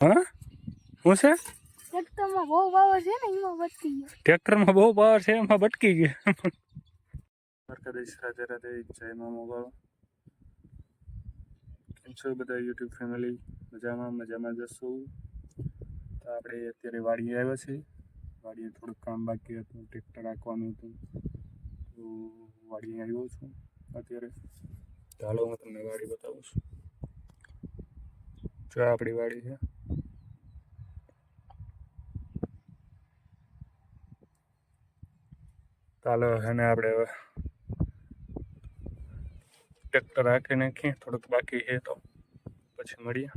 હા શું છે? ટ્રેક્ટરમાં બહુ પાવર છે ને એમાં બચકી ગયો. ટ્રેક્ટરમાં બહુ પાવર છે એમાં ભટકી ગયો. દ્વારકાધીશ રાધે રાધે, જય મા મોગલ. કેમ છો બધા યુટ્યુબ ફેમિલી? મજામાં જશું. તો આપણે અત્યારે વાડીએ આવ્યા છીએ. વાડીએ થોડુંક કામ બાકી હતું, ટ્રેક્ટર રાખવાનું હતું, તો વાડીએ આવ્યો છું અત્યારે. તો હાલો હું તમને વાડી બતાવું છું. જો આપણી વાડી છે. ચાલો એને આપણે હવે ટ્રેક્ટર રાખી નાખીએ, થોડુંક બાકી છે તો પછી મળીએ.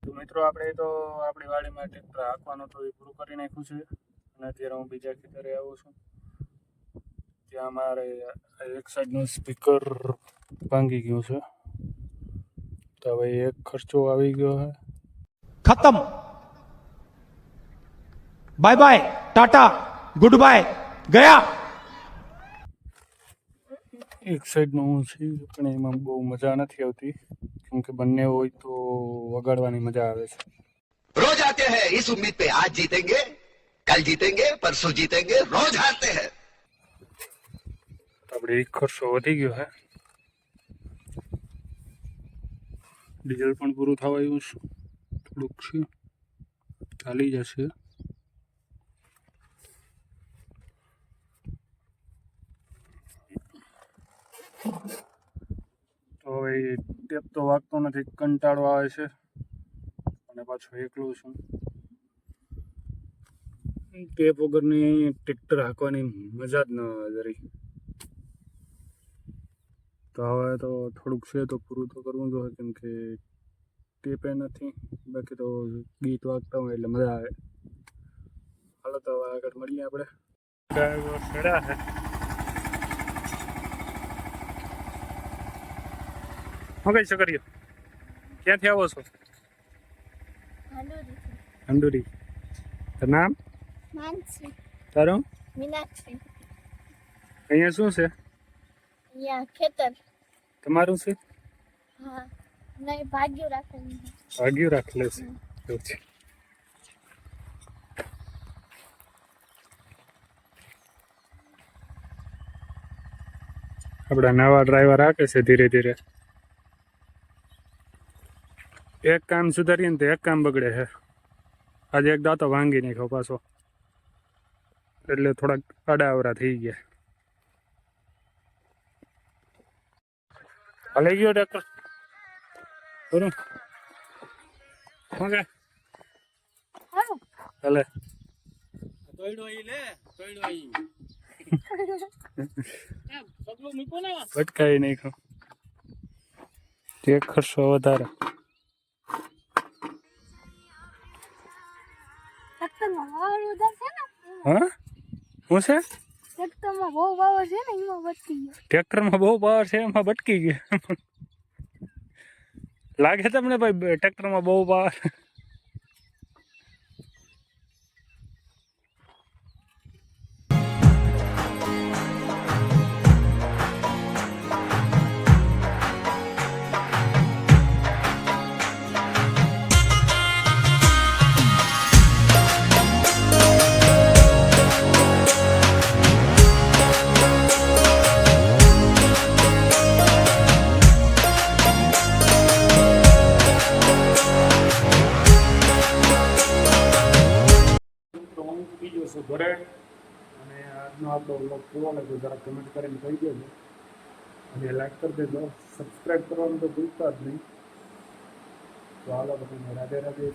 તો મિત્રો આપણે તો આપણી વાડીમાં ટ્રેક્ટર હાંકવાનું તો એ પૂરું કરી નાખ્યું છે અને અત્યારે હું બીજા ખેતરે આવું છું. ત્યાં મારે એક સાઈડનું સ્પીકર ભાંગી ગયું છે, તો હવે એક ખર્ચો આવી ગયો છે. खत्म, bye bye, tata, goodbye, गया. એક સાઈડનું હું છે પણ એમાં બહુ મજા નથી આવતી, કેમ કે બંને હોય તો વગાડવાની મજા આવે છે. रोज आते हैं इस उम्मीद पे आज जीतेंगे, कल जीतेंगे, परसों जीतेंगे, रोज हारते हैं. આપણે એક ખર્ચો વધી ગયો છે. ડીઝલ પણ પૂરું થવા આવ્યું છે, થોડુંક છે, ચાલી જશે. તો હવે ટેપ તો વાગતો નથી, કંટાળો આવે છે અને પાછો એકલો છું. ટેપ વગરની ટ્રેક્ટર હાંકવાની મજા જ ન આવે જરી. તો હવે તો થોડુંક છે તો પૂરું તો કરવું જોઈએ, કેમ કે ટેપે નથી, બાકી તો ગીત વાગતા હોય એટલે મજા આવે. હાલો તો હવે આગળ મળીએ આપણે. ડ્રાઈવર ચડ્યા છે. શું કઈ છોકરીઓ, ક્યાંથી આવો છો? હંડુરી. તારું નામ? માનસી. તારું? મીનાક્ષી. અહીંયા શું છે? અહીંયા ખેતર. તમારું છે? હા, નહીં ભાગ્યું રાખેલું. ભાગ્યું રાખેલું છે, એવું છે. આપણા નવા ડ્રાઈવર રાખે છે ધીરે ધીરે. એક કામ સુધારીએ ને તો એક કામ બગડે છે. આજે એક દાંતો ભાંગી નાખ્યો પાછો, એટલે થોડાક આડાઅવરા થઈ ગયા. હલે ગયો ટ્રેક્ટર બરું ઓકે હલે ભટકાઈ નાખ્યો. તે ખર્ચો વધારે. ટ્રેક્ટરમાં પાવર વધારે છે ને. હા શું છે? ટ્રેક્ટરમાં બહુ પાવર છે ને એમાં બચકી ગયો. ટ્રેક્ટરમાં બહુ પાવર છે એમાં ભટકી ગયો. લાગે તમને ભાઈ ટ્રેક્ટરમાં બહુ પાવર? ઘરે અને આજનો આપણો વ્લોગ કેવો લાગ્યો જરા કમેન્ટ કરીને કહી દેજો અને લાઈક કરી દેજો. સબસ્ક્રાઈબ કરવાનું તો ભૂલતા જ નહીં. તો હાલો બધાને રાધે રાધે.